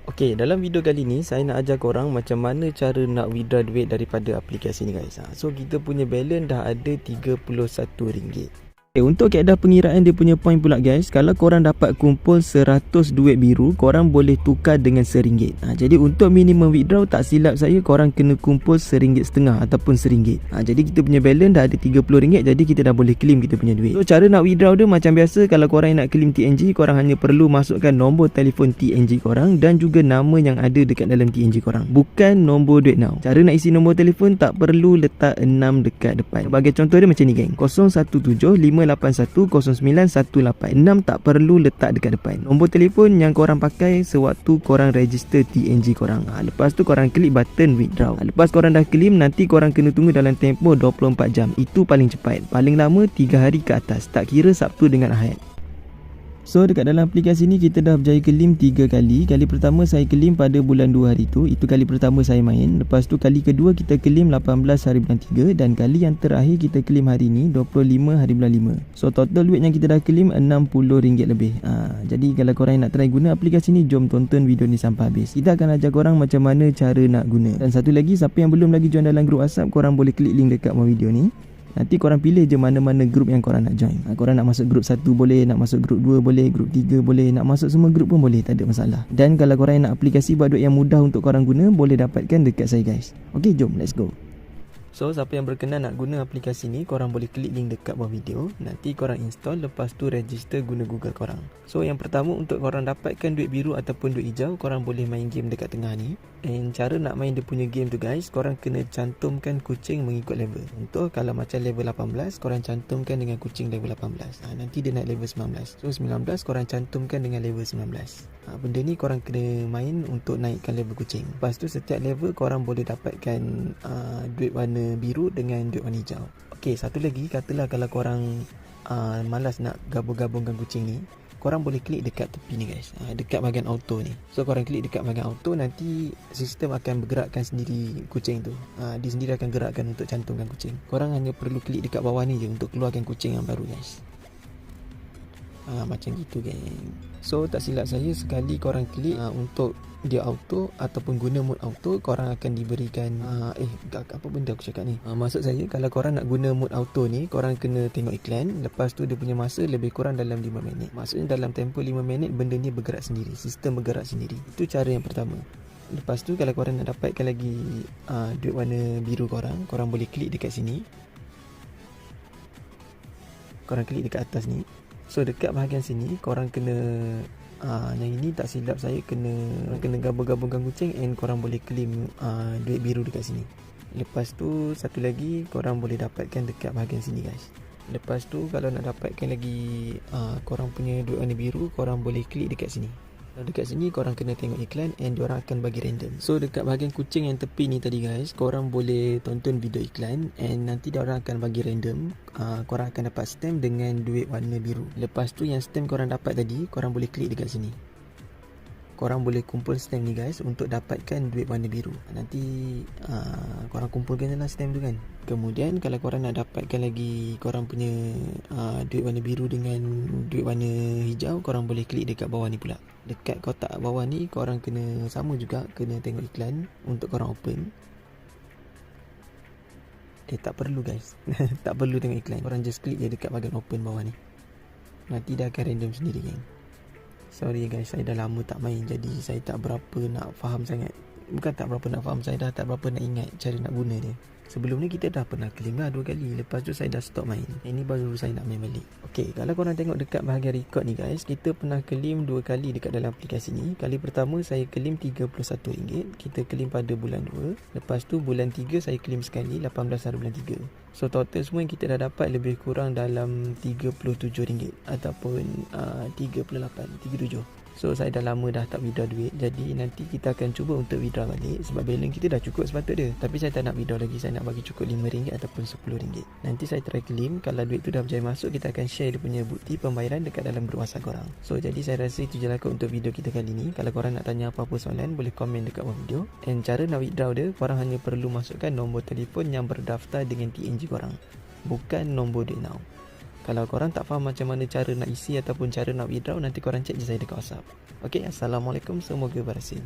Okey, dalam video kali ni saya nak ajar korang macam mana cara nak withdraw duit daripada aplikasi ni guys. So kita punya balance dah ada RM31. Okay, untuk kaedah pengiraan dia punya point pula guys, kalau korang dapat kumpul 100 duit biru, korang boleh tukar dengan RM1. Jadi untuk minimum withdraw, tak silap saya korang kena kumpul RM1.50 ataupun RM1. Jadi kita punya balance dah ada RM30, jadi kita dah boleh claim kita punya duit. So cara nak withdraw dia macam biasa, kalau korang nak claim TNG, korang hanya perlu masukkan nombor telefon TNG korang dan juga nama yang ada dekat dalam TNG korang, bukan nombor duit now. Cara nak isi nombor telefon tak perlu letak 6 dekat depan. Sebagai contoh dia macam ni geng, 0175810918. 6 tak perlu letak dekat depan. Nombor telefon yang korang pakai sewaktu korang register TNG korang. Lepas tu korang klik button withdraw. Lepas korang dah claim, nanti korang kena tunggu dalam tempoh 24 jam. Itu paling cepat. Paling lama 3 hari ke atas, tak kira Sabtu dengan Ahad. So dekat dalam aplikasi ni kita dah berjaya claim 3 kali. Kali pertama saya claim pada bulan 2 hari tu. Itu kali pertama saya main. Lepas tu kali kedua kita claim 18 hari bulan 3. Dan kali yang terakhir kita claim hari ni 25 hari bulan 5. So total duit yang kita dah claim RM60 lebih. Jadi kalau korang nak try guna aplikasi ni, jom tonton video ni sampai habis. Kita akan ajar korang macam mana cara nak guna. Dan satu lagi, siapa yang belum lagi join dalam grup WhatsApp, korang boleh klik link dekat bawah video ni. Nanti korang pilih je mana-mana grup yang korang nak join. Korang nak masuk grup 1 boleh, nak masuk grup 2 boleh, grup 3 boleh, nak masuk semua grup pun boleh, tak ada masalah. Dan kalau korang nak aplikasi buat duit yang mudah untuk korang guna, boleh dapatkan dekat saya guys. Okay, jom let's go. So siapa yang berkenan nak guna aplikasi ni, korang boleh klik link dekat bawah video. Nanti korang install, lepas tu register guna Google korang. So yang pertama, untuk korang dapatkan duit biru ataupun duit hijau, korang boleh main game dekat tengah ni. And cara nak main dia punya game tu guys, korang kena cantumkan kucing mengikut level. Untuk kalau macam level 18, korang cantumkan dengan kucing level 18. Nanti dia naik level 19. So 19 korang cantumkan dengan level 19. Benda ni korang kena main untuk naikkan level kucing. Lepas tu setiap level korang boleh dapatkan duit warna biru dengan duit warna hijau. Okey, satu lagi, katalah kalau korang malas nak gabung-gabungkan kucing ni, korang boleh klik dekat tepi ni guys, dekat bahagian auto ni. So korang klik dekat bahagian auto, nanti sistem akan bergerakkan sendiri kucing tu. Dia sendiri akan gerakkan untuk cantumkan kucing. Korang hanya perlu klik dekat bawah ni je untuk keluarkan kucing yang baru guys. Macam gitu geng. So tak silap saya, sekali korang klik untuk dia auto ataupun guna mode auto, korang akan diberikan apa benda aku cakap ni, maksud saya kalau korang nak guna mode auto ni, korang kena tengok iklan. Lepas tu dia punya masa lebih kurang dalam 5 minit. Maksudnya dalam tempoh 5 minit benda ni bergerak sendiri, sistem bergerak sendiri. Itu cara yang pertama. Lepas tu kalau korang nak dapatkan lagi duit warna biru korang, korang boleh klik dekat sini. Korang klik dekat atas ni. So dekat bahagian sini korang kena yang ini tak silap saya kena gabung-gabungkan kucing, and korang boleh claim duit biru dekat sini. Lepas tu satu lagi, korang boleh dapatkan dekat bahagian sini guys. Lepas tu kalau nak dapatkan lagi korang punya duit warna biru, korang boleh klik dekat sini. Dekat sini korang kena tengok iklan, and diorang akan bagi random. So dekat bahagian kucing yang tepi ni tadi guys, korang boleh tonton video iklan, and nanti diorang akan bagi random. Korang akan dapat stamp dengan duit warna biru. Lepas tu yang stamp korang dapat tadi, korang boleh klik dekat sini. Korang boleh kumpul stamp ni guys untuk dapatkan duit warna biru. Nanti korang kumpulkan je lah stamp tu kan. Kemudian kalau korang nak dapatkan lagi korang punya duit warna biru dengan duit warna hijau, korang boleh klik dekat bawah ni pula. Dekat kotak bawah ni korang kena sama juga, kena tengok iklan untuk korang open. Tak perlu guys. Tak perlu tengok iklan, korang just klik je dekat bahagian open bawah ni. Nanti dah akan random sendiri geng. Sorry guys, saya dah lama tak main, jadi saya tak berapa nak faham sangat. Bukan tak berapa nak faham, saya dah tak berapa nak ingat cara nak guna dia. Sebelum ni kita dah pernah claim lah 2 kali. Lepas tu saya dah stop main. Ini baru saya nak main balik. Okay, kalau korang tengok dekat bahagian record ni guys, kita pernah claim 2 kali dekat dalam aplikasi ni. Kali pertama saya claim RM31. Kita claim pada bulan 2. Lepas tu bulan 3 saya claim sekali 18 hari bulan 3. So total semua yang kita dah dapat lebih kurang dalam RM37 ataupun 37. So saya dah lama dah tak withdraw duit, jadi nanti kita akan cuba untuk withdraw balik, sebab balance kita dah cukup sepatutnya. Tapi saya tak nak withdraw lagi, saya nak bagi cukup RM5 ataupun RM10. Nanti saya try claim, kalau duit tu dah berjaya masuk, kita akan share dia punya bukti pembayaran dekat dalam grup WhatsApp korang. So jadi saya rasa itu je lah kot untuk video kita kali ni. Kalau korang nak tanya apa-apa soalan, boleh komen dekat bawah video. And cara nak withdraw dia, korang hanya perlu masukkan nombor telefon yang berdaftar dengan TNG korang, bukan nombor duit now. Kalau korang tak faham macam mana cara nak isi ataupun cara nak withdraw, nanti korang cek je saya dekat WhatsApp. Okay, Assalamualaikum, semoga berhasil.